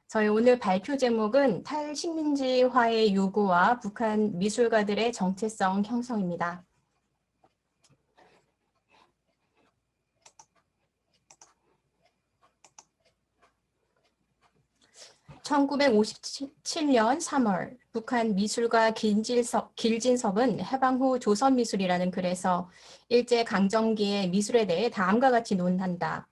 저희 오늘 발표 제목은 탈식민지화의 요구와 북한 미술가들의 정체성 형성입니다. 1957년 3월 북한 미술가 길진섭은 해방 후 조선미술이라는 글에서 일제강점기의 미술에 대해 다음과 같이 논한다.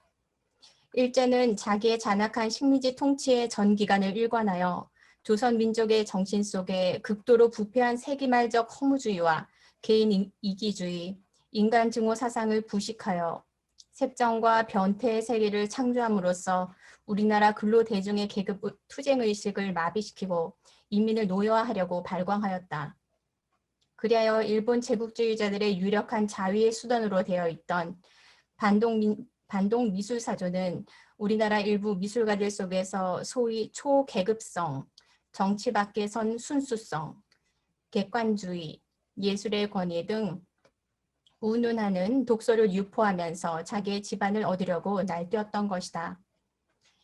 일제는 자기의 잔악한 식민지 통치의 전 기간을 일관하여 조선 민족의 정신 속에 극도로 부패한 세기말적 허무주의와 개인 이기주의, 인간 증오 사상을 부식하여 습정과 변태의 세계를 창조함으로써 우리나라 근로대중의 계급 투쟁의식을 마비시키고 인민을 노예화하려고 발광하였다. 그리하여 일본 제국주의자들의 유력한 자위의 수단으로 되어 있던 반동 미술사조는 우리나라 일부 미술가들 속에서 소위 초계급성, 정치 밖에선 순수성, 객관주의, 예술의 권위 등 운운하는 독소를 유포하면서 자기의 지반을 얻으려고 날뛰었던 것이다.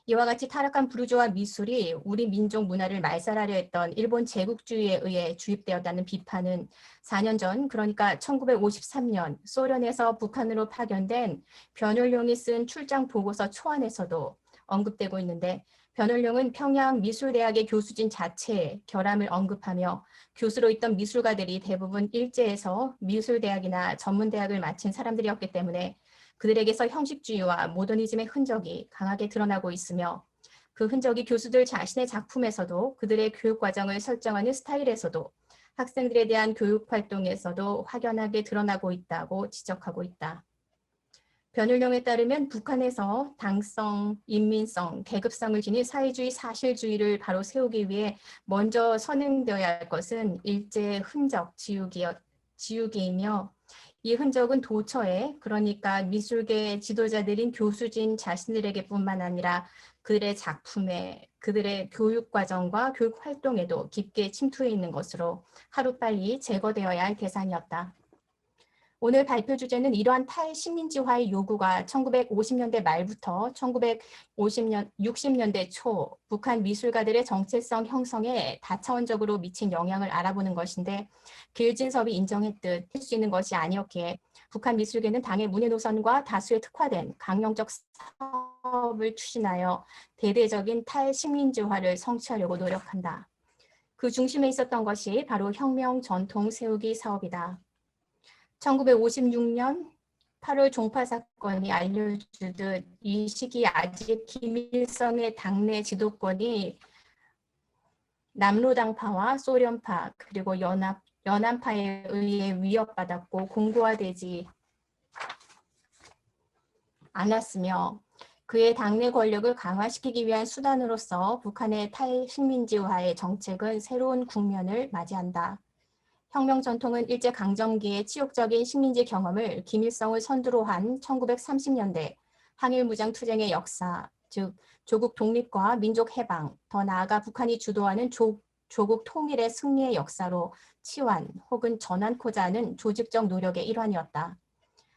이와 같이 타락한 부르주아 미술이 우리 민족 문화를 말살하려 했던 일본 제국주의에 의해 주입되었다는 비판은 4년 전, 그러니까 1953년 소련에서 북한으로 파견된 변울룡이 쓴 출장 보고서 초안에서도 언급되고 있는데, 변울룡은 평양 미술대학의 교수진 자체에 결함을 언급하며 교수로 있던 미술가들이 대부분 일제에서 미술대학이나 전문대학을 마친 사람들이었기 때문에 그들에게서 형식주의와 모더니즘의 흔적이 강하게 드러나고 있으며 그 흔적이 교수들 자신의 작품에서도 그들의 교육과정을 설정하는 스타일에서도 학생들에 대한 교육활동에서도 확연하게 드러나고 있다고 지적하고 있다. 변울룡에 따르면 북한에서 당성, 인민성, 계급성을 지닌 사회주의 사실주의를 바로 세우기 위해 먼저 선행되어야 할 것은 일제의 흔적 지우기이며 이 흔적은 도처에, 그러니까 미술계 지도자들인 교수진 자신들에게뿐만 아니라 그들의 작품에, 그들의 교육과정과 교육활동에도 깊게 침투해 있는 것으로 하루빨리 제거되어야 할 대상이었다. 오늘 발표 주제는 이러한 탈식민지화의 요구가 1950년대 말부터 1960년대 초 북한 미술가들의 정체성 형성에 다차원적으로 미친 영향을 알아보는 것인데, 길진섭이 인정했듯 할 수 있는 것이 아니었기에 북한 미술계는 당의 문예 노선과 다수의 특화된 강령적 사업을 추진하여 대대적인 탈식민지화를 성취하려고 노력한다. 그 중심에 있었던 것이 바로 혁명 전통 세우기 사업이다. 1956년 8월 종파 사건이 알려주듯 이 시기 아직 김일성의 당내 지도권이 남로당파와 소련파 그리고 연안파에 의해 위협받았고 공고화되지 않았으며, 그의 당내 권력을 강화시키기 위한 수단으로서 북한의 탈식민지화의 정책은 새로운 국면을 맞이한다. 혁명 전통은 일제강점기의 치욕적인 식민지 경험을 김일성을 선두로 한 1930년대 항일무장 투쟁의 역사, 즉 조국 독립과 민족 해방, 더 나아가 북한이 주도하는 조국 통일의 승리의 역사로 치환 혹은 전환코자 하는 조직적 노력의 일환이었다.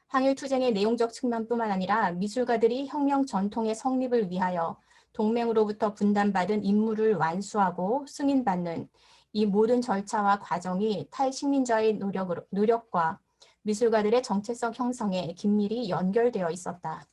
항일투쟁의 내용적 측면뿐만 아니라 미술가들이 혁명 전통의 성립을 위하여 동맹으로부터 분담받은 임무를 완수하고 승인받는 이 모든 절차와 과정이 탈식민자의 노력과 미술가들의 정체성 형성에 긴밀히 연결되어 있었다.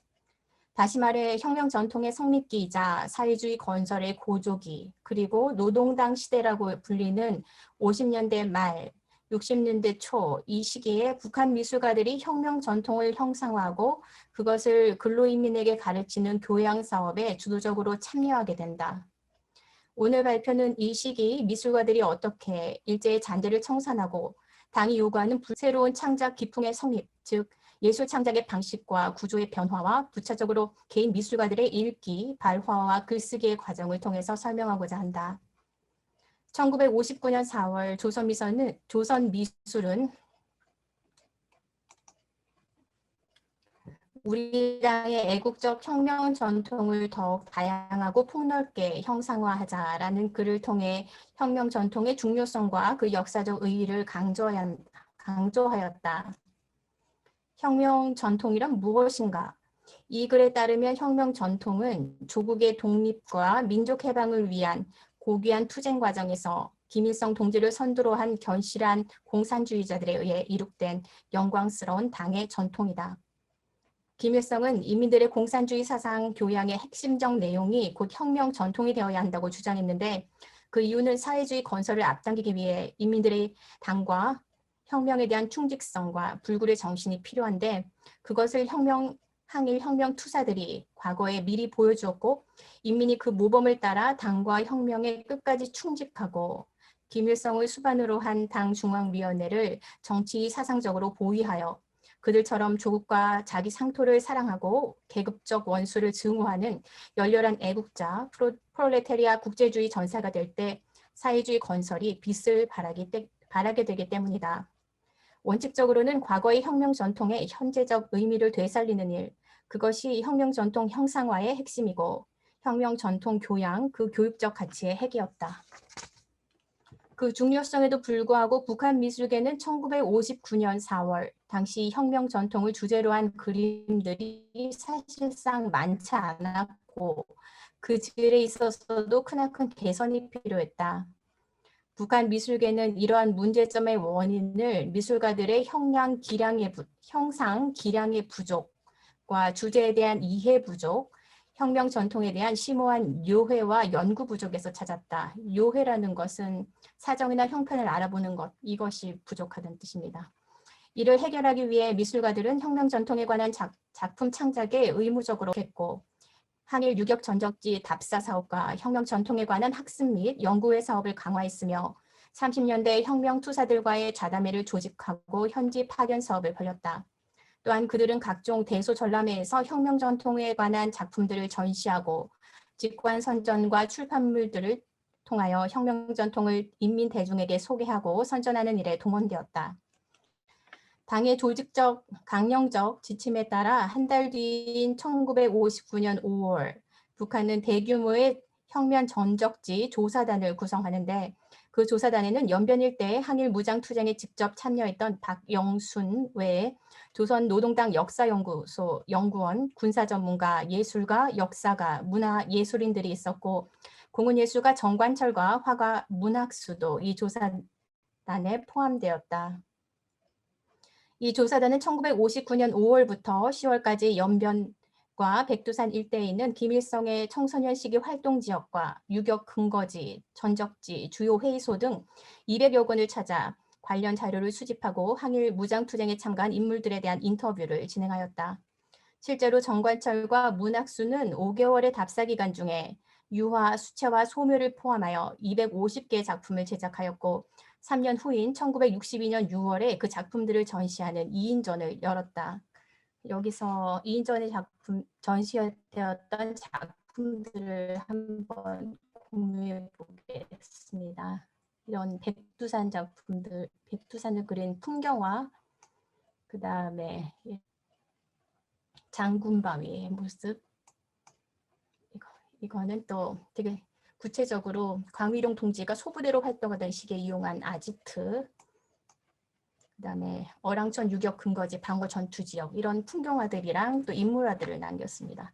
다시 말해 혁명 전통의 성립기이자 사회주의 건설의 고조기, 그리고 노동당 시대라고 불리는 50년대 말, 60년대 초 이 시기에 북한 미술가들이 혁명 전통을 형상화하고 그것을 근로인민에게 가르치는 교양 사업에 주도적으로 참여하게 된다. 오늘 발표는 이 시기 미술가들이 어떻게 일제의 잔재를 청산하고 당이 요구하는 새로운 창작 기풍의 성립, 즉 예술 창작의 방식과 구조의 변화와 부차적으로 개인 미술가들의 읽기, 발화와 글쓰기의 과정을 통해서 설명하고자 한다. 1959년 4월 조선미술은 우리 당의 애국적 혁명 전통을 더욱 다양하고 폭넓게 형상화하자라는 글을 통해 혁명 전통의 중요성과 그 역사적 의의를 강조하였다. 혁명 전통이란 무엇인가? 이 글에 따르면 혁명 전통은 조국의 독립과 민족 해방을 위한 고귀한 투쟁 과정에서 김일성 동지를 선두로 한 견실한 공산주의자들에 의해 이룩된 영광스러운 당의 전통이다. 김일성은 인민들의 공산주의 사상 교양의 핵심적 내용이 곧 혁명 전통이 되어야 한다고 주장했는데 그 이유는 사회주의 건설을 앞당기기 위해 인민들의 당과 혁명에 대한 충직성과 불굴의 정신이 필요한데 그것을 항일 혁명 투사들이 과거에 미리 보여주었고 인민이 그 모범을 따라 당과 혁명에 끝까지 충직하고 김일성을 수반으로 한 당 중앙위원회를 정치 사상적으로 보위하여 그들처럼 조국과 자기 상토를 사랑하고 계급적 원수를 증오하는 열렬한 애국자 프롤레타리아 국제주의 전사가 될 때 사회주의 건설이 빛을 발하게 되기 때문이다. 원칙적으로는 과거의 혁명 전통의 현재적 의미를 되살리는 일, 그것이 혁명 전통 형상화의 핵심이고 혁명 전통 교양, 그 교육적 가치의 핵이었다. 그 중요성에도 불구하고 북한 미술계는 1959년 4월 당시 혁명 전통을 주제로 한 그림들이 사실상 많지 않았고 그 질에 있어서도 크나큰 개선이 필요했다. 북한 미술계는 이러한 문제점의 원인을 미술가들의 형상 기량의 부족과 주제에 대한 이해 부족, 혁명 전통에 대한 심오한 요해와 연구 부족에서 찾았다. 요해라는 것은 사정이나 형편을 알아보는 것, 이것이 부족하다는 뜻입니다. 이를 해결하기 위해 미술가들은 혁명 전통에 관한 작품 창작에 의무적으로 했고 항일 유격 전적지 답사 사업과 혁명 전통에 관한 학습 및 연구의 사업을 강화했으며 30년대 혁명 투사들과의 좌담회를 조직하고 현지 파견 사업을 벌였다. 또한 그들은 각종 대소전람회에서 혁명 전통에 관한 작품들을 전시하고 직관선전과 출판물들을 통하여 혁명 전통을 인민 대중에게 소개하고 선전하는 일에 동원되었다. 당의 조직적, 강령적 지침에 따라 한 달 뒤인 1959년 5월 북한은 대규모의 혁명 전적지 조사단을 구성하는데 그 조사단에는 연변 일대의 항일 무장투쟁에 직접 참여했던 박영순 외에 조선노동당 역사연구소 연구원, 군사전문가, 예술가, 역사가, 문화예술인들이 있었고 공은예술가 정관철과 화가 문학수도 이 조사단에 포함되었다. 이 조사단은 1959년 5월부터 10월까지 연변과 백두산 일대에 있는 김일성의 청소년 시기 활동 지역과 유격 근거지, 전적지, 주요 회의소 등 200여 군을 찾아 관련 자료를 수집하고 항일 무장투쟁에 참가한 인물들에 대한 인터뷰를 진행하였다. 실제로 정관철과 문학수는 5개월의 답사 기간 중에 유화, 수채화, 소묘를 포함하여 250개의 작품을 제작하였고 3년 후인 1962년 6월에 그 작품들을 전시하는 2인전을 열었다. 여기서 2인전의 전시되었던 작품들을 한번 공유해 보겠습니다. 이런 백두산 작품들, 백두산을 그린 풍경화, 그 다음에 장군바위의 모습, 이거는 또 되게 구체적으로 광위룡 동지가 소부대로 활동하던 시기에 이용한 아지트, 그다음에 어랑천 유격 근거지 방어 전투 지역 이런 풍경화들이랑 또 인물화들을 남겼습니다.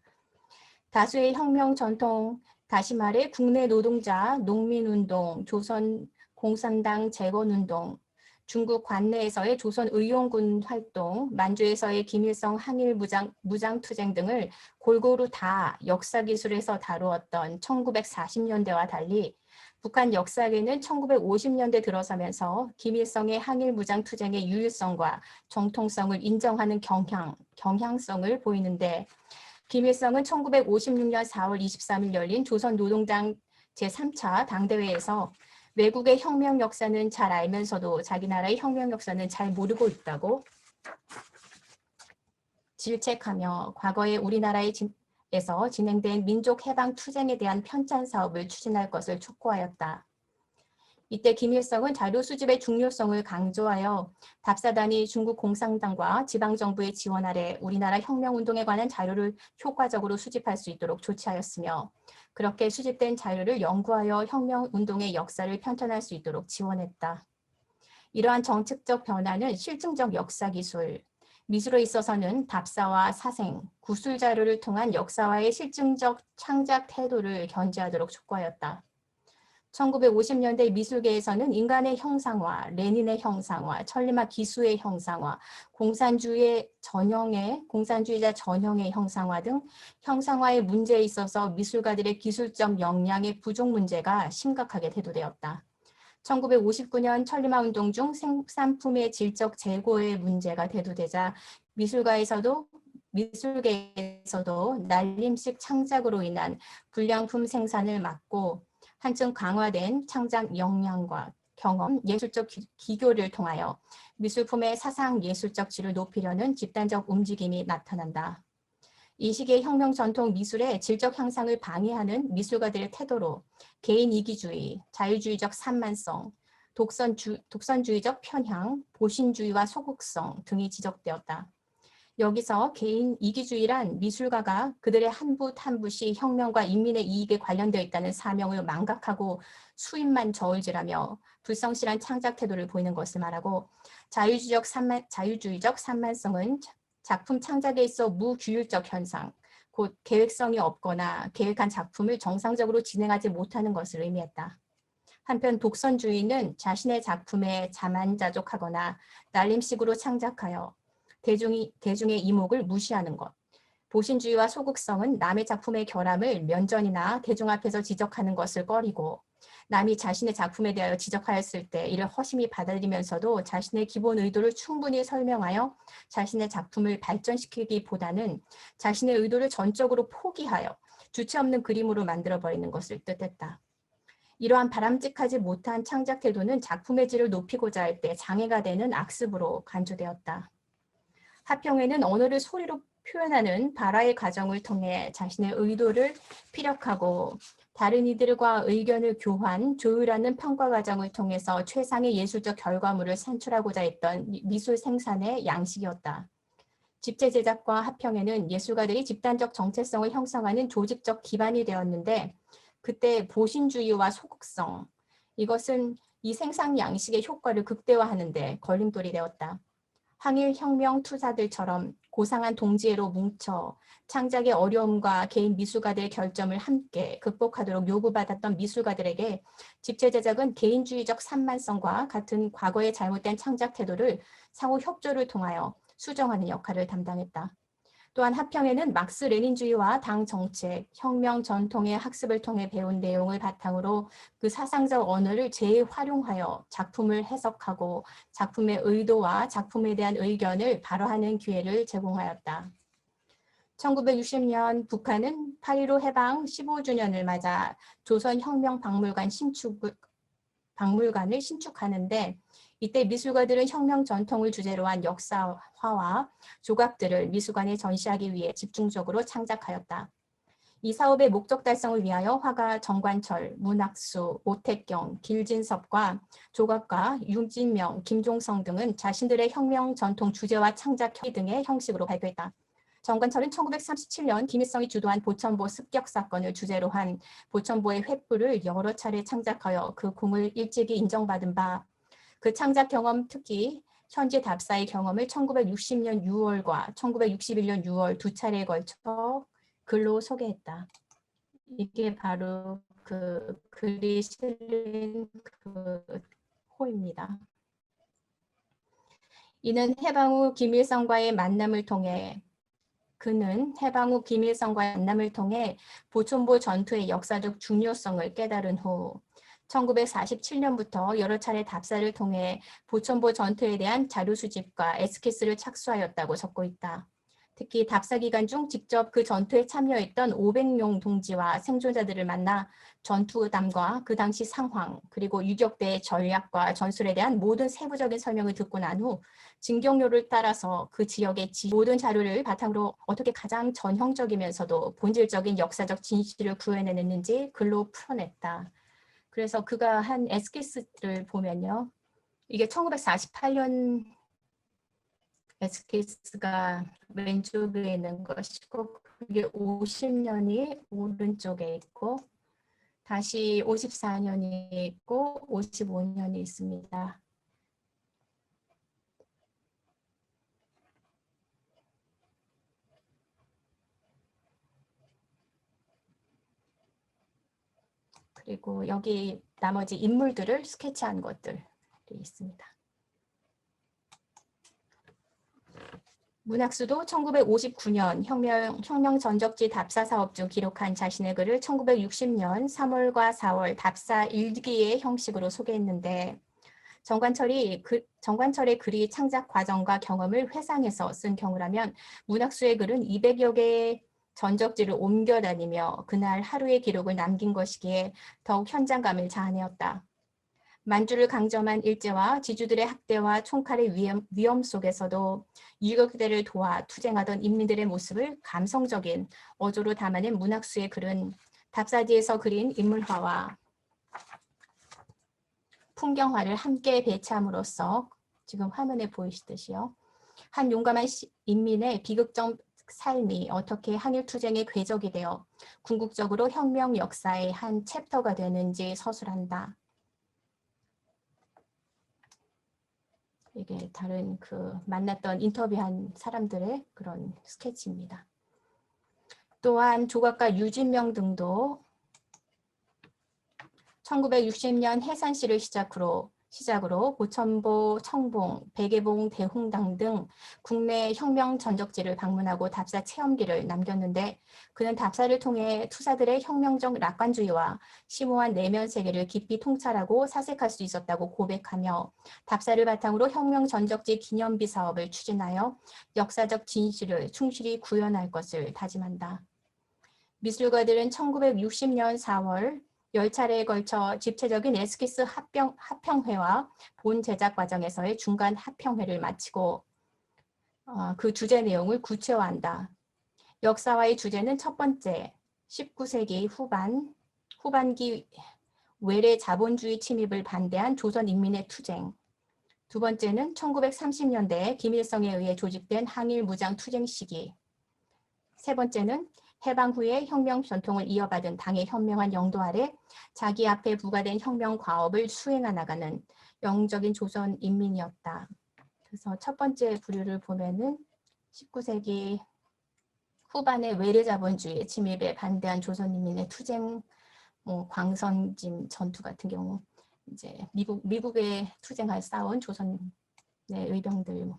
다수의 혁명 전통, 다시 말해 국내 노동자, 농민운동, 조선 공산당 재건운동, 중국 관내에서의 조선 의용군 활동, 만주에서의 김일성 항일 무장투쟁 등을 골고루 다 역사기술에서 다루었던 1940년대와 달리 북한 역사계는 1950년대 들어서면서 김일성의 항일 무장투쟁의 유일성과 정통성을 인정하는 경향성을 보이는데 김일성은 1956년 4월 23일 열린 조선노동당 제3차 당대회에서 외국의 혁명 역사는 잘 알면서도 자기 나라의 혁명 역사는 잘 모르고 있다고 질책하며 과거에 우리나라에서 진행된 민족 해방 투쟁에 대한 편찬 사업을 추진할 것을 촉구하였다. 이때 김일성은 자료 수집의 중요성을 강조하여 답사단이 중국 공산당과 지방정부의 지원 아래 우리나라 혁명운동에 관한 자료를 효과적으로 수집할 수 있도록 조치하였으며 그렇게 수집된 자료를 연구하여 혁명운동의 역사를 편찬할 수 있도록 지원했다. 이러한 정책적 변화는 실증적 역사기술, 미술에 있어서는 답사와 사생, 구술 자료를 통한 역사와의 실증적 창작 태도를 견지하도록 촉구하였다. 1950년대 미술계에서는 인간의 형상화, 레닌의 형상화, 천리막 기수의 형상화, 공산주의자 전형의 형상화 등 형상화의 문제에 있어서 미술가들의 기술적 역량의 부족 문제가 심각하게 대두되었다. 1959년 천리막 운동 중 생산품의 질적 재고의 문제가 대두되자 미술계에서도 날림식 창작으로 인한 불량품 생산을 막고 한층 강화된 창작 역량과 경험, 예술적 기교를 통하여 미술품의 사상 예술적 질을 높이려는 집단적 움직임이 나타난다. 이 시기의 혁명 전통 미술의 질적 향상을 방해하는 미술가들의 태도로 개인 이기주의, 자유주의적 산만성, 독선주의적 편향, 보신주의와 소극성 등이 지적되었다. 여기서 개인 이기주의란 미술가가 그들의 한 붓 한 붓이 혁명과 인민의 이익에 관련되어 있다는 사명을 망각하고 수입만 저울질하며 불성실한 창작 태도를 보이는 것을 말하고, 자유주의적 산만성은 작품 창작에 있어 무규율적 현상, 곧 계획성이 없거나 계획한 작품을 정상적으로 진행하지 못하는 것을 의미했다. 한편 독선주의는 자신의 작품에 자만자족하거나 날림식으로 창작하여 대중의 이목을 무시하는 것. 보신주의와 소극성은 남의 작품의 결함을 면전이나 대중 앞에서 지적하는 것을 꺼리고, 남이 자신의 작품에 대하여 지적하였을 때 이를 허심히 받아들이면서도 자신의 기본 의도를 충분히 설명하여 자신의 작품을 발전시키기보다는 자신의 의도를 전적으로 포기하여 주체 없는 그림으로 만들어버리는 것을 뜻했다. 이러한 바람직하지 못한 창작 태도는 작품의 질을 높이고자 할 때 장애가 되는 악습으로 간주되었다. 하평에는 언어를 소리로 표현하는 발화의 과정을 통해 자신의 의도를 피력하고 다른 이들과 의견을 조율하는 평가 과정을 통해서 최상의 예술적 결과물을 산출하고자 했던 미술 생산의 양식이었다. 집체 제작과 하평에는 예술가들이 집단적 정체성을 형성하는 조직적 기반이 되었는데, 그때 보신주의와 소극성, 이것은 이 생산 양식의 효과를 극대화하는 데 걸림돌이 되었다. 항일 혁명 투사들처럼 고상한 동지애로 뭉쳐 창작의 어려움과 개인 미술가들의 결점을 함께 극복하도록 요구받았던 미술가들에게 집체 제작은 개인주의적 산만성과 같은 과거의 잘못된 창작 태도를 상호 협조를 통하여 수정하는 역할을 담당했다. 또한 하평에는 막스 레닌주의와 당 정책, 혁명 전통의 학습을 통해 배운 내용을 바탕으로 그 사상적 언어를 재활용하여 작품을 해석하고 작품의 의도와 작품에 대한 의견을 발화하는 기회를 제공하였다. 1960년 북한은 8.15 해방 15주년을 맞아 조선혁명박물관을 신축하는데, 이때 미술가들은 혁명 전통을 주제로 한 역사화와 조각들을 미술관에 전시하기 위해 집중적으로 창작하였다. 이 사업의 목적 달성을 위하여 화가 정관철, 문학수, 오택경, 길진섭과 조각가 윤진명, 김종성 등은 자신들의 혁명 전통 주제와 창작 등의 형식으로 발표했다. 정관철은 1937년 김일성이 주도한 보천보 습격 사건을 주제로 한 보천보의 횃불을 여러 차례 창작하여 그 공을 일찍이 인정받은 바, 그 창작 경험, 특히 현지 답사의 경험을 1960년 6월과 1961년 6월 두 차례에 걸쳐 글로 소개했다. 이게 바로 그 글이 실린 그 호입니다. 그는 해방 후 김일성과의 만남을 통해 보천보 전투의 역사적 중요성을 깨달은 후 1947년부터 여러 차례 답사를 통해 보천보 전투에 대한 자료 수집과 에스키스를 착수하였다고 적고 있다. 특히 답사 기간 중 직접 그 전투에 참여했던 500명 동지와 생존자들을 만나 전투담과 그 당시 상황, 그리고 유격대의 전략과 전술에 대한 모든 세부적인 설명을 듣고 난 후 진경로를 따라서 그 지역의 모든 자료를 바탕으로 어떻게 가장 전형적이면서도 본질적인 역사적 진실을 구해내는지 글로 풀어냈다. 그래서 그가 한 에스키스를 보면요, 이게 1948년 에스키스가 왼쪽에 있는 것이고, 그게 50년이 오른쪽에 있고, 다시 54년이 있고 55년이 있습니다. 그리고 여기 나머지 인물들을 스케치한 것들이 있습니다. 문학수도 1959년 혁명 전적지 답사 사업 중 기록한 자신의 글을 1960년 3월과 4월 답사 일기의 형식으로 소개했는데 정관철의 글이 창작 과정과 경험을 회상해서 쓴 경우라면 문학수의 글은 200여 개의 전적지를 옮겨 다니며 그날 하루의 기록을 남긴 것이기에 더욱 현장감을 자아내었다. 만주를 강점한 일제와 지주들의 학대와 총칼의 위험 속에서도 유격대를 도와 투쟁하던 인민들의 모습을 감성적인 어조로 담아낸 문학수의 글은 답사지에서 그린 인물화와 풍경화를 함께 배치함으로써 지금 화면에 보이시듯이요. 한 용감한 인민의 비극적 삶이 어떻게 항일투쟁의 궤적이 되어 궁극적으로 혁명 역사의 한 챕터가 되는지 서술한다. 이게 다른 만났던 인터뷰한 사람들의 그런 스케치입니다. 또한 조각가 유진명 등도 1960년 해산시를 시작으로 보천보, 청봉, 백예봉, 대홍당 등 국내 혁명 전적지를 방문하고 답사 체험기를 남겼는데 그는 답사를 통해 투사들의 혁명적 낙관주의와 심오한 내면 세계를 깊이 통찰하고 사색할 수 있었다고 고백하며 답사를 바탕으로 혁명 전적지 기념비 사업을 추진하여 역사적 진실을 충실히 구현할 것을 다짐한다. 미술가들은 1960년 4월 10차례에 걸쳐 집체적인 에스키스 합평회와 본 제작 과정에서의 중간 합평회를 마치고 그 주제 내용을 구체화한다. 역사와의 주제는 첫 번째, 19세기 후반기 외래 자본주의 침입을 반대한 조선 인민의 투쟁. 두 번째는 1930년대 김일성에 의해 조직된 항일 무장 투쟁 시기. 세 번째는 해방 후에 혁명 전통을 이어받은 당의 현명한 영도 아래 자기 앞에 부과된 혁명 과업을 수행해 나가는 영웅적인 조선 인민이었다. 그래서 첫 번째 부류를 보면은 19세기 후반에 외래 자본주의 침입에 반대한 조선 인민의 투쟁, 광선짐 전투 같은 경우 이제 미국에 투쟁할 싸운 조선의 의병들.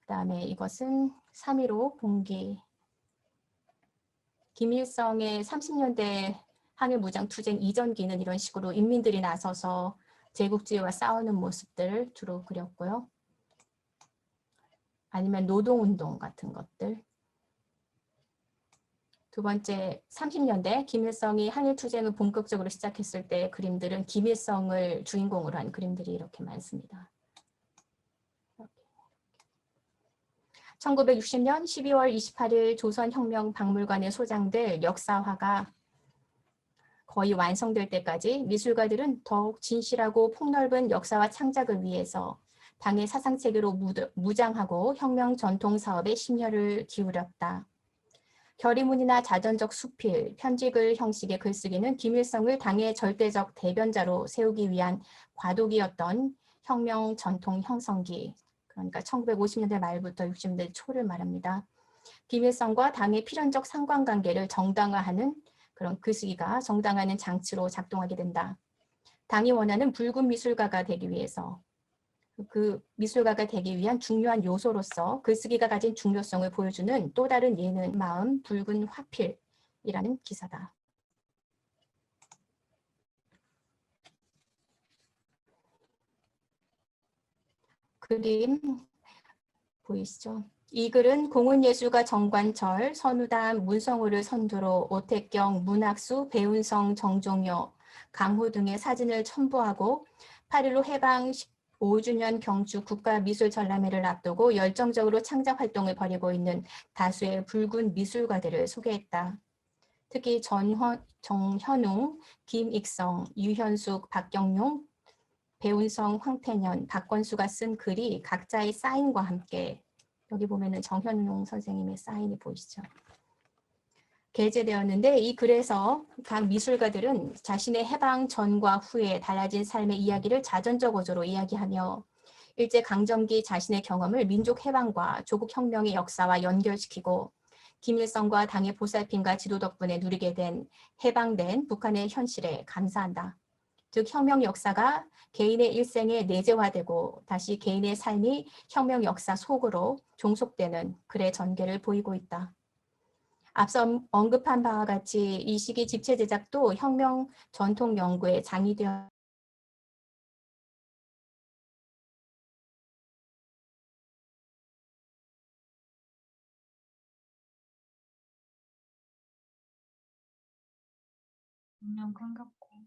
그다음에 이것은 3.15 봉기. 김일성의 30년대 항일무장투쟁 이전기는 이런 식으로 인민들이 나서서 제국주의와 싸우는 모습들을 주로 그렸고요. 아니면 노동운동 같은 것들. 두 번째, 30년대 김일성이 항일투쟁을 본격적으로 시작했을 때 그림들은 김일성을 주인공으로 한 그림들이 이렇게 많습니다. 1960년 12월 28일 조선혁명박물관에 소장될 역사화가 거의 완성될 때까지 미술가들은 더욱 진실하고 폭넓은 역사와 창작을 위해서 당의 사상체계로 무장하고 혁명 전통 사업에 심혈을 기울였다. 결의문이나 자전적 수필, 편지글 형식의 글쓰기는 김일성을 당의 절대적 대변자로 세우기 위한 과도기였던 혁명 전통 형성기, 그러니까 1950년대 말부터 60년대 초를 말합니다. 김일성과 당의 필연적 상관관계를 정당화하는 그런 글쓰기가 정당화하는 장치로 작동하게 된다. 당이 원하는 붉은 미술가가 되기 위해서 그 미술가가 되기 위한 중요한 요소로서 글쓰기가 가진 중요성을 보여주는 또 다른 예는 마음 붉은 화필이라는 기사다. 그림 보이시죠? 이 글은 공훈예술가 정관철, 선우담, 문성호를 선두로 오택경, 문학수, 배운성, 정종효, 강호 등의 사진을 첨부하고 8.15 해방 15주년 경주 국가미술전람회를 앞두고 열정적으로 창작 활동을 벌이고 있는 다수의 붉은 미술가들을 소개했다. 특히 정현웅, 김익성, 유현숙, 박경용, 배운성, 황태년, 박건수가 쓴 글이 각자의 사인과 함께 여기 보면은 정현웅 선생님의 사인이 보이시죠? 게재되었는데 이 글에서 각 미술가들은 자신의 해방 전과 후에 달라진 삶의 이야기를 자전적 어조로 이야기하며 일제강점기 자신의 경험을 민족해방과 조국혁명의 역사와 연결시키고 김일성과 당의 보살핌과 지도 덕분에 누리게 된 해방된 북한의 현실에 감사한다. 즉 혁명 역사가 개인의 일생에 내재화되고 다시 개인의 삶이 혁명 역사 속으로 종속되는 글의 전개를 보이고 있다. 앞서 언급한 바와 같이 이 시기 집체 제작도 혁명 전통 연구의 장이 되어 반갑고.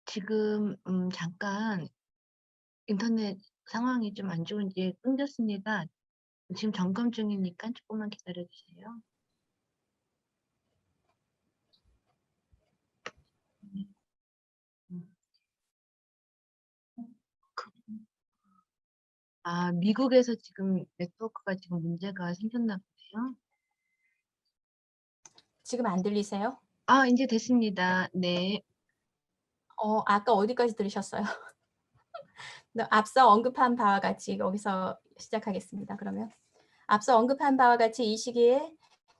지금 잠깐 인터넷 상황이 좀 안 좋은지 끊겼습니다. 지금 점검 중이니까 조금만 기다려 주세요. 음. 미국에서 지금 네트워크가 지금 문제가 생겼나 보네요. 지금 안 들리세요? 이제 됐습니다. 네. 아까 어디까지 들으셨어요? 앞서 언급한 바와 같이 여기서 시작하겠습니다. 그러면 앞서 언급한 바와 같이 이 시기에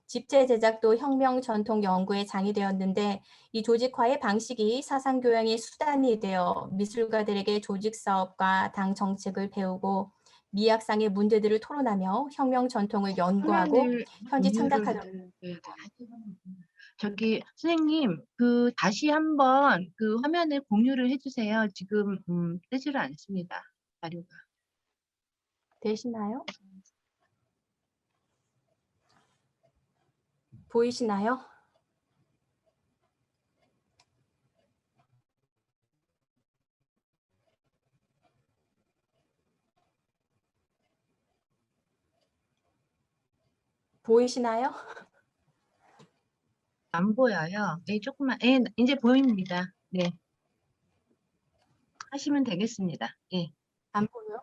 집체 제작도 혁명 전통 연구의 장이 되었는데 이 조직화의 방식이 사상 교양의 수단이 되어 미술가들에게 조직 사업과 당 정책을 배우고 미학상의 문제들을 토론하며 혁명 전통을 연구하고 화면을 현지 공유를 창작하도록 해야 되나? 저기 선생님 다시 한번 그 화면을 공유를 해주세요. 지금 뜨지를 않습니다. 자료가. 되시나요? 보이시나요? 보이시나요? 안 보여요. 네, 조금만. 네, 이제 보입니다. 네, 하시면 되겠습니다. 예. 안 보여요?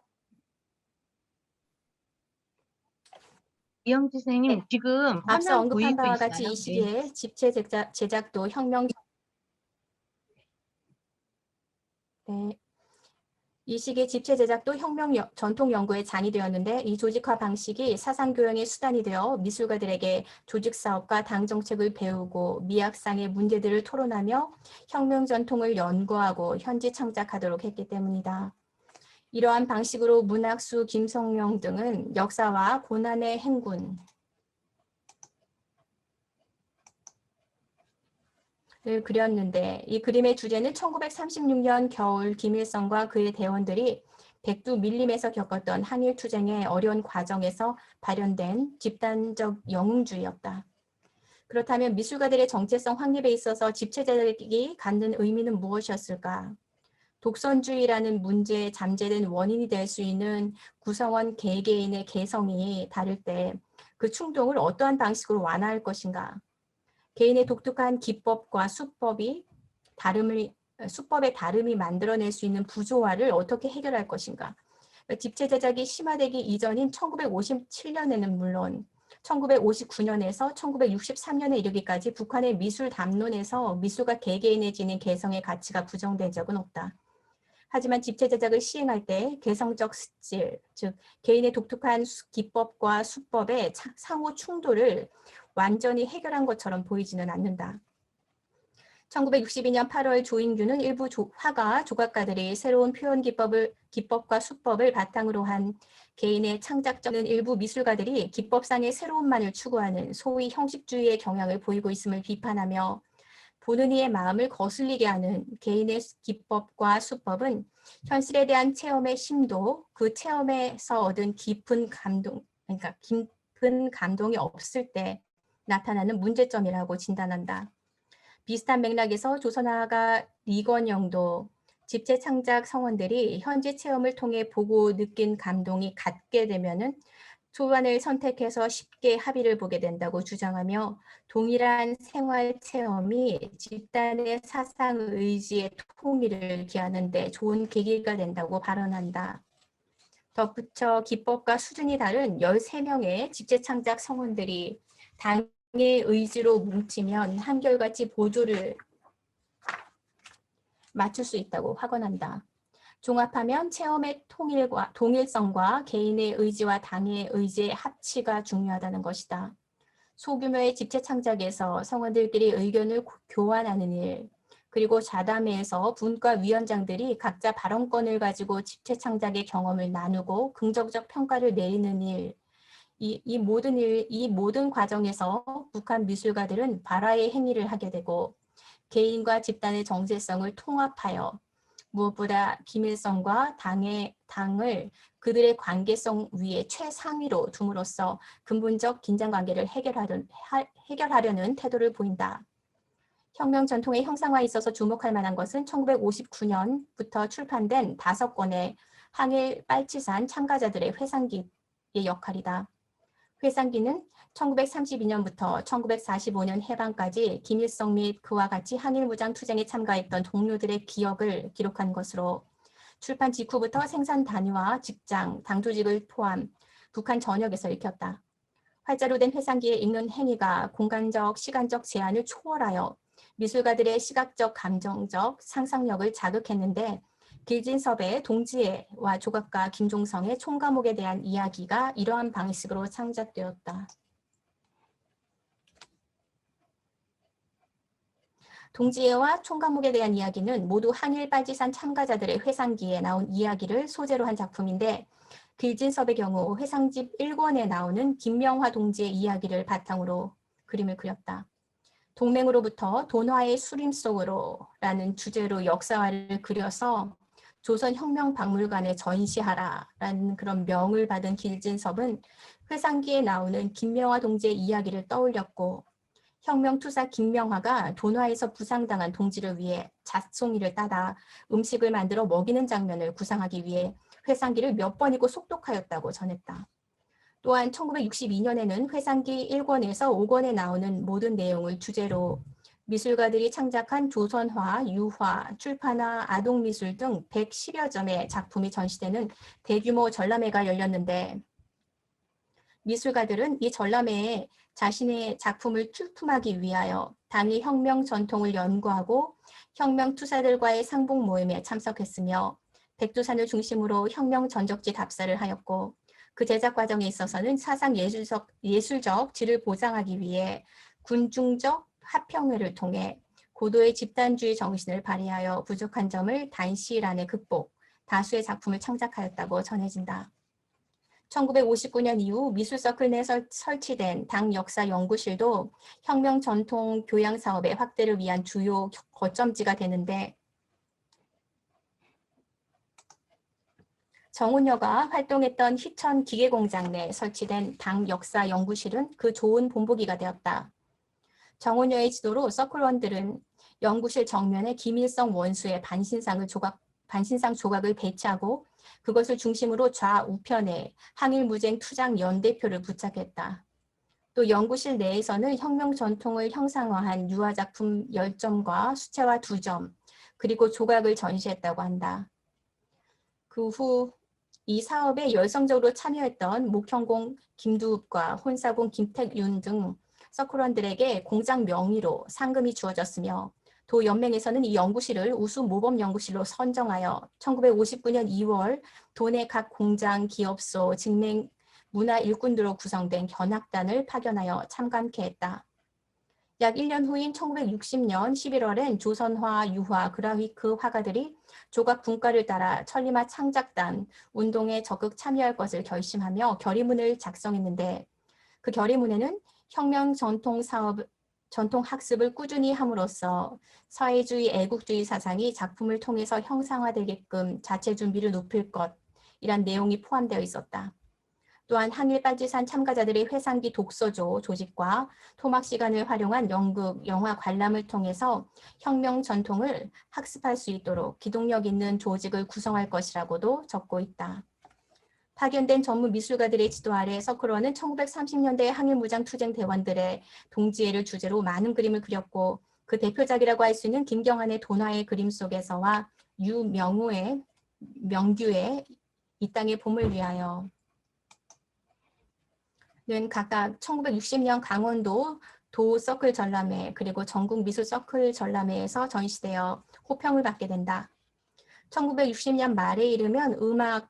이영지 네. 선생님, 지금 앞서 화면 언급한 보이고 바와 같이 있어요? 이 네. 시기에 집체 제작도 혁명 네. 이 시기에 집체 제작도 혁명 전통 연구의 장이 되었는데 이 조직화 방식이 사상 교양의 수단이 되어 미술가들에게 조직 사업과 당 정책을 배우고 미학상의 문제들을 토론하며 혁명 전통을 연구하고 현지 창작하도록 했기 때문이다. 이러한 방식으로 문학수 김성령 등은 역사와 고난의 행군 을 그렸는데 이 그림의 주제는 1936년 겨울 김일성과 그의 대원들이 백두 밀림에서 겪었던 항일 투쟁의 어려운 과정에서 발현된 집단적 영웅주의였다. 그렇다면 미술가들의 정체성 확립에 있어서 집체 제작이 갖는 의미는 무엇이었을까? 독선주의라는 문제에 잠재된 원인이 될 수 있는 구성원 개개인의 개성이 다를 때 그 충동을 어떠한 방식으로 완화할 것인가? 개인의 독특한 기법과 수법의 다름이 만들어낼 수 있는 부조화를 어떻게 해결할 것인가. 집체 제작이 심화되기 이전인 1957년에는 물론 1959년에서 1963년에 이르기까지 북한의 미술 담론에서 미술가 개개인의 지닌 개성의 가치가 부정된 적은 없다. 하지만 집체 제작을 시행할 때 개성적 스틸, 즉 개인의 독특한 기법과 수법의 상호 충돌을 완전히 해결한 것처럼 보이지는 않는다. 1962년 8월 조인규는 일부 화가, 조각가들이 새로운 표현 기법과 수법을 바탕으로 한 개인의 창작적인 일부 미술가들이 기법상의 새로움만을 추구하는 소위 형식주의의 경향을 보이고 있음을 비판하며 보는 이의 마음을 거슬리게 하는 개인의 기법과 수법은 현실에 대한 체험의 심도, 그 체험에서 얻은 깊은 감동이 없을 때 나타나는 문제점이라고 진단한다. 비슷한 맥락에서 조선화가 리건영도 집체 창작 성원들이 현지 체험을 통해 보고 느낀 감동이 같게 되면은 초반을 선택해서 쉽게 합의를 보게 된다고 주장하며 동일한 생활 체험이 집단의 사상 의지의 통일을 기하는 데 좋은 계기가 된다고 발언한다. 덧붙여 기법과 수준이 다른 13명의 집체 창작 성원들이 당의 의지로 뭉치면 한결같이 보조를 맞출 수 있다고 확언한다. 종합하면 체험의 동일성과 개인의 의지와 당의 의지의 합치가 중요하다는 것이다. 소규모의 집체 창작에서 성원들끼리 의견을 교환하는 일, 그리고 자담회에서 분과 위원장들이 각자 발언권을 가지고 집체 창작의 경험을 나누고 긍정적 평가를 내리는 일, 이 모든 과정에서 북한 미술가들은 발화의 행위를 하게 되고 개인과 집단의 정체성을 통합하여 무엇보다 김일성과 당을 그들의 관계성 위에 최상위로 둠으로써 근본적 긴장관계를 해결하려는 태도를 보인다. 혁명 전통의 형상화에 있어서 주목할 만한 것은 1959년부터 출판된 5권의 항일 빨치산 참가자들의 회상기의 역할이다. 회상기는 1932년부터 1945년 해방까지 김일성 및 그와 같이 항일무장 투쟁에 참가했던 동료들의 기억을 기록한 것으로 출판 직후부터 생산 단위와 직장, 당조직을 포함 북한 전역에서 읽혔다. 활자로 된 회상기에 읽는 행위가 공간적, 시간적 제한을 초월하여 미술가들의 시각적, 감정적 상상력을 자극했는데 길진섭의 동지애와 조각가 김종성의 총과목에 대한 이야기가 이러한 방식으로 창작되었다. 동지애와 총과목에 대한 이야기는 모두 항일 빨치산 참가자들의 회상기에 나온 이야기를 소재로 한 작품인데 길진섭의 경우 회상집 1권에 나오는 김명화 동지의 이야기를 바탕으로 그림을 그렸다. 동맹으로부터 돈화의 수림 속으로 라는 주제로 역사화를 그려서 조선혁명박물관에 전시하라라는 그런 명을 받은 길진섭은 회상기에 나오는 김명화 동지의 이야기를 떠올렸고 혁명투사 김명화가 돈화에서 부상당한 동지를 위해 잣송이를 따다 음식을 만들어 먹이는 장면을 구상하기 위해 회상기를 몇 번이고 속독하였다고 전했다. 또한 1962년에는 회상기 1권에서 5권에 나오는 모든 내용을 주제로 미술가들이 창작한 조선화, 유화, 출판화, 아동미술 등 110여 점의 작품이 전시되는 대규모 전람회가 열렸는데 미술가들은 이 전람회에 자신의 작품을 출품하기 위하여 당의 혁명 전통을 연구하고 혁명 투사들과의 상봉 모임에 참석했으며 백두산을 중심으로 혁명 전적지 답사를 하였고 그 제작 과정에 있어서는 사상 예술적 질을 보장하기 위해 군중적 합평회를 통해 고도의 집단주의 정신을 발휘하여 부족한 점을 단시일 안에 극복, 다수의 작품을 창작하였다고 전해진다. 1959년 이후 미술서클 내 설치된 당 역사 연구실도 혁명 전통 교양 사업의 확대를 위한 주요 거점지가 되는데 정운여가 활동했던 희천 기계공장 내 설치된 당 역사 연구실은 그 좋은 본보기가 되었다. 정운여의 지도로 서클원들은 연구실 정면에 김일성 원수의 반신상 조각을 배치하고 그것을 중심으로 좌우편에 항일무쟁 투장 연대표를 부착했다. 또 연구실 내에서는 혁명 전통을 형상화한 유화작품 10점과 수채화 2점, 그리고 조각을 전시했다고 한다. 그 후 이 사업에 열성적으로 참여했던 목형공 김두읍과 혼사공 김택윤 등 서클원들에게 공장 명의로 상금이 주어졌으며 도 연맹에서는 이 연구실을 우수 모범 연구실로 선정하여 1959년 2월 도내 각 공장, 기업소, 직맹, 문화 일꾼들로 구성된 견학단을 파견하여 참관케 했다. 약 1년 후인 1960년 11월엔 조선화, 유화, 그라휘크 화가들이 조각 분과를 따라 천리마 창작단 운동에 적극 참여할 것을 결심하며 결의문을 작성했는데 그 결의문에는 혁명 전통 학습을 꾸준히 함으로써 사회주의, 애국주의 사상이 작품을 통해서 형상화되게끔 자체 준비를 높일 것이란 내용이 포함되어 있었다. 또한 항일 빨치산 참가자들의 회상기 독서조 조직과 토막 시간을 활용한 연극, 영화 관람을 통해서 혁명 전통을 학습할 수 있도록 기동력 있는 조직을 구성할 것이라고도 적고 있다. 파견된 전문 미술가들의 지도 아래 서클원은 1930년대 항일무장 투쟁 대원들의 동지애를 주제로 많은 그림을 그렸고 그 대표작이라고 할 수 있는 김경환의 돈화의 그림 속에서와 유명우의 명규의 이 땅의 봄을 위하여 는 각각 1960년 강원도 도 서클 전람회 그리고 전국 미술 서클 전람회에서 전시되어 호평을 받게 된다. 1960년 말에 이르면 음악,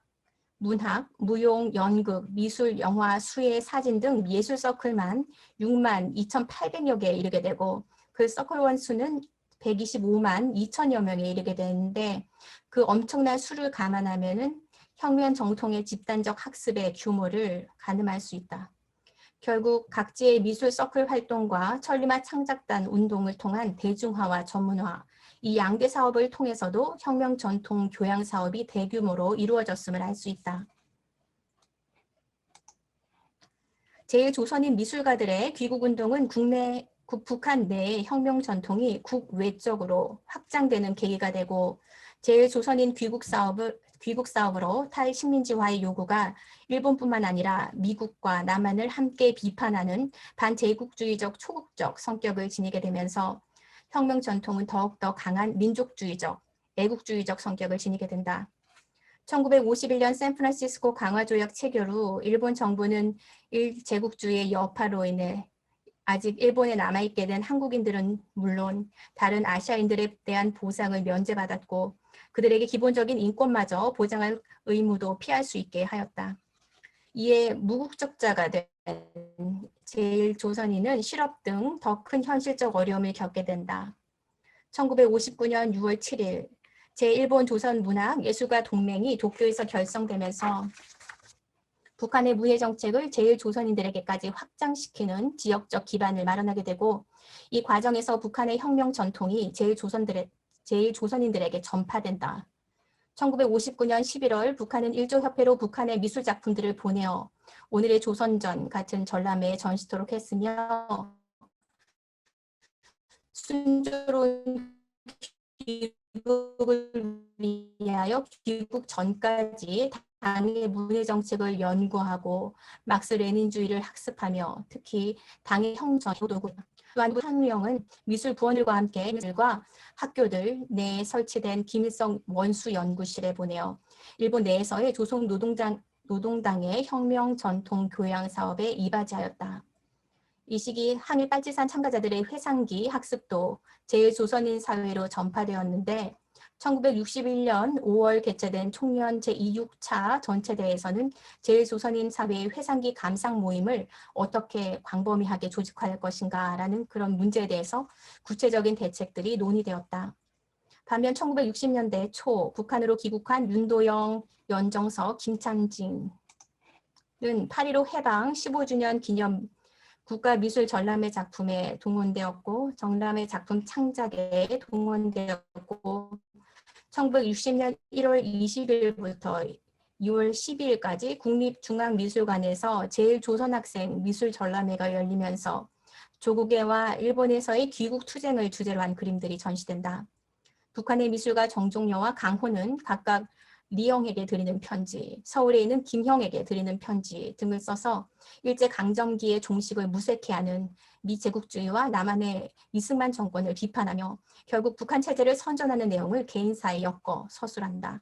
문학, 무용, 연극, 미술, 영화, 수혜, 사진 등 예술 서클만 6만 2,800여 개에 이르게 되고 그 서클원 수는 125만 2천여 명에 이르게 되는데 그 엄청난 수를 감안하면은 혁명 정통의 집단적 학습의 규모를 가늠할 수 있다. 결국 각지의 미술 서클 활동과 천리마 창작단 운동을 통한 대중화와 전문화, 이 양대 사업을 통해서도 혁명 전통 교양 사업이 대규모로 이루어졌음을 알 수 있다. 제1조선인 미술가들의 귀국운동은 북한 내의 혁명 전통이 국외적으로 확장되는 계기가 되고 제1조선인 귀국 사업으로 탈식민지화의 요구가 일본뿐만 아니라 미국과 남한을 함께 비판하는 반제국주의적 초국적 성격을 지니게 되면서 혁명 전통은 더욱더 강한 민족주의적, 애국주의적 성격을 지니게 된다. 1951년 샌프란시스코 강화조약 체결 후 일본 정부는 일제국주의의 여파로 인해 아직 일본에 남아있게 된 한국인들은 물론 다른 아시아인들에 대한 보상을 면제받았고 그들에게 기본적인 인권마저 보장할 의무도 피할 수 있게 하였다. 이에 무국적자가 된 제1조선인은 실업 등 더 큰 현실적 어려움을 겪게 된다. 1959년 6월 7일 제1본 조선문학예술가 동맹이 도쿄에서 결성되면서 북한의 무해 정책을 제1조선인들에게까지 확장시키는 지역적 기반을 마련하게 되고 이 과정에서 북한의 혁명 전통이 제1조선인들에게 전파된다. 1959년 11월 북한은 일조협회로 북한의 미술작품들을 보내어 오늘의 조선전 같은 전람회에 전시토록 했으며 순조로운 귀국을 위하여 귀국 전까지 당의 문해 정책을 연구하고 막스 레닌주의를 학습하며 특히 당의 형전, 도구, 또한 한무영은 미술 부원들과 함께 미술과 학교들 내에 설치된 김일성 원수 연구실에 보내어 일본 내에서의 조선 노동당의 혁명 전통 교양 사업에 이바지하였다. 이 시기 항일 빨치산 참가자들의 회상기 학습도 제1조선인 사회로 전파되었는데 1961년 5월 개최된 총련 제26차 전체대회에서는 제1조선인 사회의 회상기 감상 모임을 어떻게 광범위하게 조직할 것인가라는 그런 문제에 대해서 구체적인 대책들이 논의되었다. 반면 1960년대 초 북한으로 귀국한 윤도영, 연정석, 김창진은 8.15 해방 15주년 기념 국가미술전람회 작품에 동원되었고 전람회 작품 창작에 동원되었고 1960년 1월 20일부터 2월 12일까지 국립중앙미술관에서 제1조선학생 미술전람회가 열리면서 조국애와 일본에서의 귀국투쟁을 주제로 한 그림들이 전시된다. 북한의 미술가 정종여와 강호는 각각 리영에게 드리는 편지, 서울에 있는 김형에게 드리는 편지 등을 써서 일제강점기의 종식을 무색해하는 미제국주의와 남한의 이승만 정권을 비판하며 결국 북한 체제를 선전하는 내용을 개인사에 엮어 서술한다.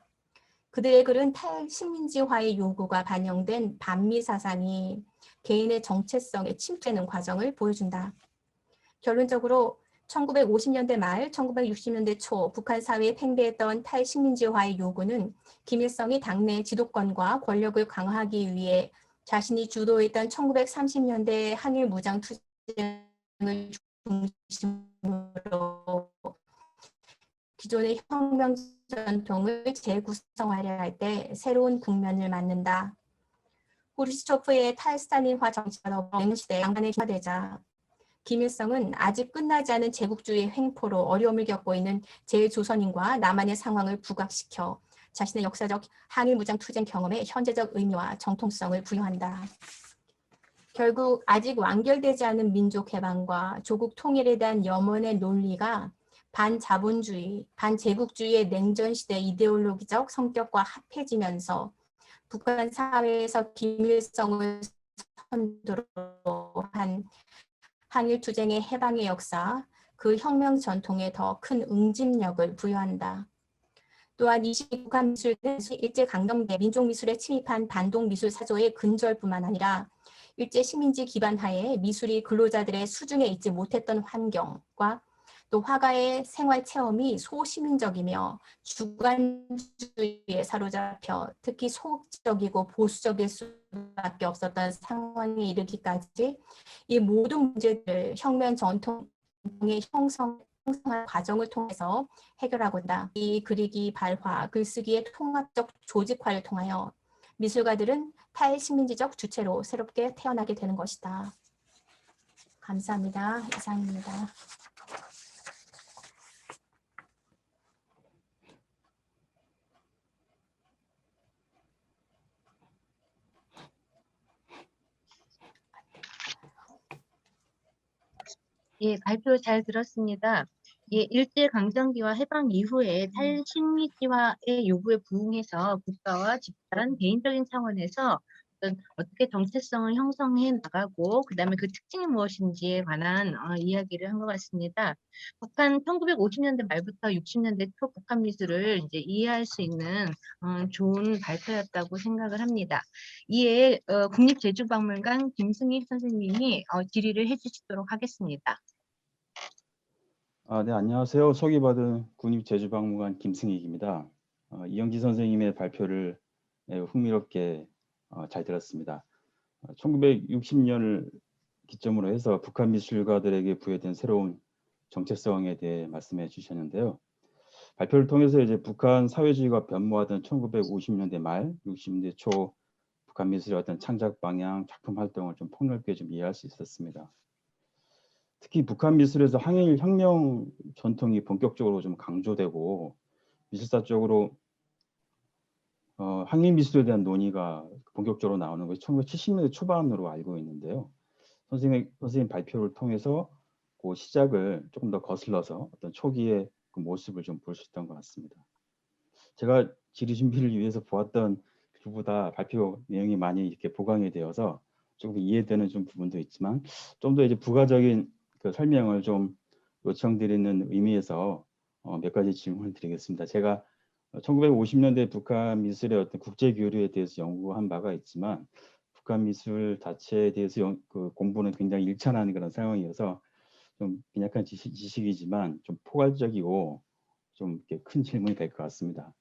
그들의 글은 탈식민지화의 요구가 반영된 반미 사상이 개인의 정체성에 침투되는 과정을 보여준다. 결론적으로 1950년대 말, 1960년대 초 북한 사회에 팽배했던 탈식민지화의 요구는 김일성이 당내 지도권과 권력을 강화하기 위해 자신이 주도했던 1930년대 항일 무장 투쟁을 중심으로 기존의 혁명 전통을 재구성하려 할 때 새로운 국면을 맞는다. 후르시초프의 탈스탈린화 정치가 더불어 시대 양반에 기화되자 김일성은 아직 끝나지 않은 제국주의 횡포로 어려움을 겪고 있는 제1조선인과 남한의 상황을 부각시켜 자신의 역사적 항일무장투쟁 경험에 현재적 의미와 정통성을 부여한다. 결국 아직 완결되지 않은 민족해방과 조국 통일에 대한 염원의 논리가 반자본주의, 반제국주의의 냉전시대 이데올로기적 성격과 합해지면서 북한 사회에서 김일성을 선두로 한 항일투쟁의 해방의 역사, 그 혁명 전통에 더 큰 응집력을 부여한다. 또한 이 시기 북한 미술은 일제강점기 민족미술에 침입한 반동미술 사조의 근절뿐만 아니라 일제 식민지 기반 하에 미술이 근로자들의 수중에 있지 못했던 환경과 또 화가의 생활 체험이 소시민적이며 주관주의에 사로잡혀 특히 소극적이고 보수적일 수밖에 없었던 상황에 이르기까지 이 모든 문제들을 혁명 전통의 형성한 과정을 통해서 해결하고 있다. 이 그리기 발화, 글쓰기의 통합적 조직화를 통하여 미술가들은 탈식민지적 주체로 새롭게 태어나게 되는 것이다. 감사합니다. 이상입니다. 예, 발표 잘 들었습니다. 예, 일제강점기와 해방 이후에 탈식민지화의 요구에 부응해서 국가와 집단, 개인적인 차원에서 어떻게 정체성을 형성해 나가고 그다음에 그 특징이 무엇인지에 관한 이야기를 한 것 같습니다. 북한 1950년대 말부터 60년대 초 북한 미술을 이제 이해할 수 있는 좋은 발표였다고 생각을 합니다. 이에 국립제주박물관 김승희 선생님이 질의를 해주시도록 하겠습니다. 네, 안녕하세요. 소개받은 국립제주박물관 김승익입니다. 이영지 선생님의 발표를 매우 흥미롭게 잘 들었습니다. 1960년을 기점으로 해서 북한 미술가들에게 부여된 새로운 정체성에 대해 말씀해 주셨는데요. 발표를 통해서 이제 북한 사회주의가 변모하던 1950년대 말, 60년대 초 북한 미술의 어떤 창작 방향, 작품 활동을 좀 폭넓게 좀 이해할 수 있었습니다. 특히 북한 미술에서 항일 혁명 전통이 본격적으로 좀 강조되고 미술사 쪽으로 항일 미술에 대한 논의가 본격적으로 나오는 것이 1970년대 초반으로 알고 있는데요. 선생님 발표를 통해서 그 시작을 조금 더 거슬러서 어떤 초기의 그 모습을 좀 볼 수 있던 것 같습니다. 제가 질의 준비를 위해서 보았던 부분보다 발표 내용이 많이 이렇게 보강이 되어서 조금 이해되는 좀 부분도 있지만 좀 더 이제 부가적인 그 설명을 좀 요청드리는 의미에서 몇 가지 질문을 드리겠습니다. 제가 1950년대 북한 미술의 어떤 국제 교류에 대해서 연구한 바가 있지만 북한 미술 자체에 대해서 그 공부는 굉장히 일천한 그런 상황이어서 좀 빈약한 지식이지만 좀 포괄적이고 좀 이렇게 큰 질문이 될 것 같습니다.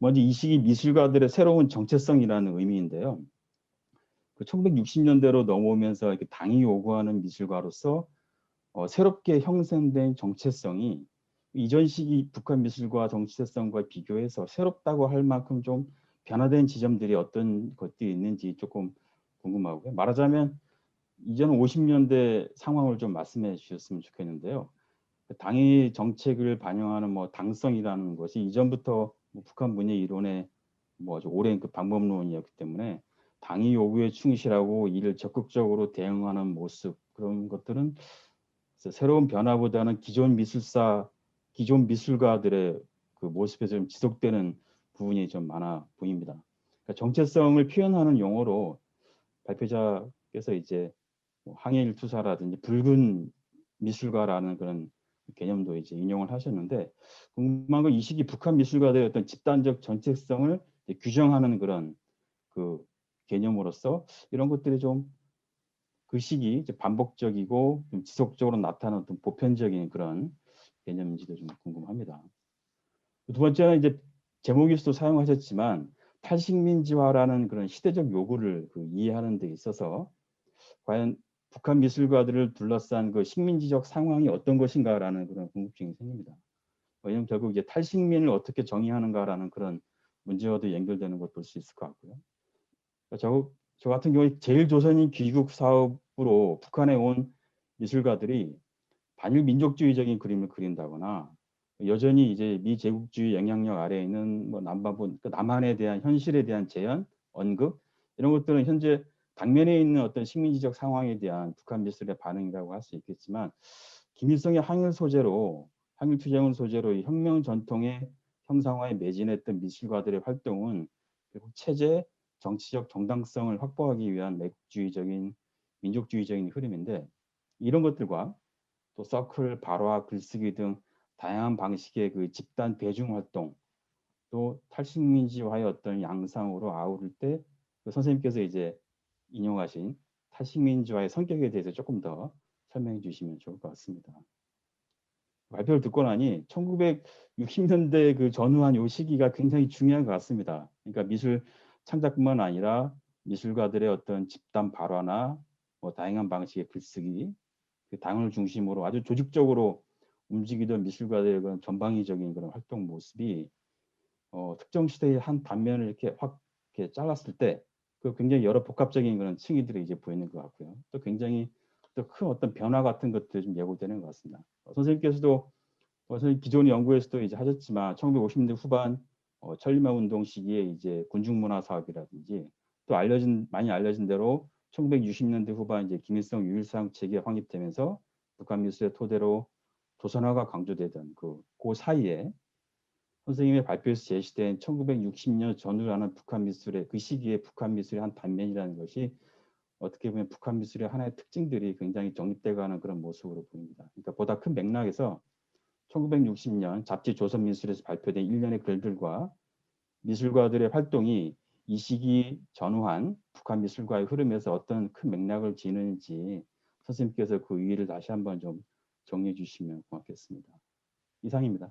먼저 이 시기 미술가들의 새로운 정체성이라는 의미인데요. 그 1960년대로 넘어오면서 이렇게 당이 요구하는 미술가로서 새롭게 형성된 정체성이 이전 시기 북한 미술과 정체성과 비교해서 새롭다고 할 만큼 좀 변화된 지점들이 어떤 것들이 있는지 조금 궁금하고요. 말하자면 이전 50년대 상황을 좀 말씀해 주셨으면 좋겠는데요. 당의 정책을 반영하는 뭐 당성이라는 것이 이전부터 뭐 북한 문예 이론의 뭐 아주 오랜 그 방법론이었기 때문에 당의 요구에 충실하고 이를 적극적으로 대응하는 모습 그런 것들은 새로운 변화보다는 기존 미술가들의 그 모습에서 좀 지속되는 부분이 좀 많아 보입니다. 그러니까 정체성을 표현하는 용어로 발표자께서 이제 뭐 항일 투사라든지 붉은 미술가라는 그런 개념도 이제 인용을 하셨는데 궁금한 건 이 시기 북한 미술가들의 어떤 집단적 정체성을 규정하는 그런 그 개념으로서 이런 것들이 좀 그 시기 이제 반복적이고 좀 지속적으로 나타나는 어떤 보편적인 그런 개념인지도 좀 궁금합니다. 두 번째는 이제 제목에서도 사용하셨지만 탈식민지화라는 그런 시대적 요구를 그 이해하는 데 있어서 과연 북한 미술가들을 둘러싼 그 식민지적 상황이 어떤 것인가라는 그런 궁금증이 생깁니다. 왜냐하면 결국 이제 탈식민을 어떻게 정의하는가라는 그런 문제와도 연결되는 걸 볼 수 있을 것 같고요. 저 같은 경우에 제일조선인 귀국 사업으로 북한에 온 미술가들이 반일 민족주의적인 그림을 그린다거나 여전히 이제 미제국주의 영향력 아래에 있는 뭐 남반부 남한에 대한 현실에 대한 재현, 언급 이런 것들은 현재 당면에 있는 어떤 식민지적 상황에 대한 북한 미술의 반응이라고 할 수 있겠지만 김일성의 항일 투쟁을 소재로 이 혁명 전통의 형상화에 매진했던 미술가들의 활동은 결국 체제, 정치적 정당성을 확보하기 위한 매국주의적인 민족주의적인 흐름인데 이런 것들과 또 서클, 발화, 글쓰기 등 다양한 방식의 그 집단 대중 활동 또 탈식민지화의 어떤 양상으로 아우를 때 그 선생님께서 이제 인용하신 탈식민지화의 성격에 대해서 조금 더 설명해 주시면 좋을 것 같습니다. 발표를 듣고 나니 1960년대 그 전후한 요 시기가 굉장히 중요한 것 같습니다. 그러니까 미술 창작뿐만 아니라 미술가들의 어떤 집단 발화나 뭐 다양한 방식의 글쓰기, 그 당을 중심으로 아주 조직적으로 움직이던 미술가들의 그런 전방위적인 그런 활동 모습이 특정 시대의 한 단면을 이렇게 확 이렇게 잘랐을 때 그 굉장히 여러 복합적인 그런 층위들이 이제 보이는 것 같고요. 또 굉장히 또 큰 어떤 변화 같은 것들이 좀 예고되는 것 같습니다. 선생님께서도 선생님 기존 연구에서도 이제 하셨지만 1950년대 후반 천리마 운동 시기에 이제 군중문화 사업이라든지 또 많이 알려진 대로 1960년대 후반 이제 김일성 유일상 체계 확립되면서 북한 미술의 토대로 조선화가 강조되던 그 사이에 선생님의 발표에서 제시된 1960년 전후라는 북한 미술의 그 시기의 북한 미술의 한 단면이라는 것이 어떻게 보면 북한 미술의 하나의 특징들이 굉장히 정립돼가는 그런 모습으로 보입니다. 그러니까 보다 큰 맥락에서 1960년 잡지 조선미술에서 발표된 일련의 글들과 미술가들의 활동이 이 시기 전후한 북한 미술가의 흐름에서 어떤 큰 맥락을 지니는지 선생님께서 그 의의를 다시 한번 좀 정리해 주시면 고맙겠습니다. 이상입니다.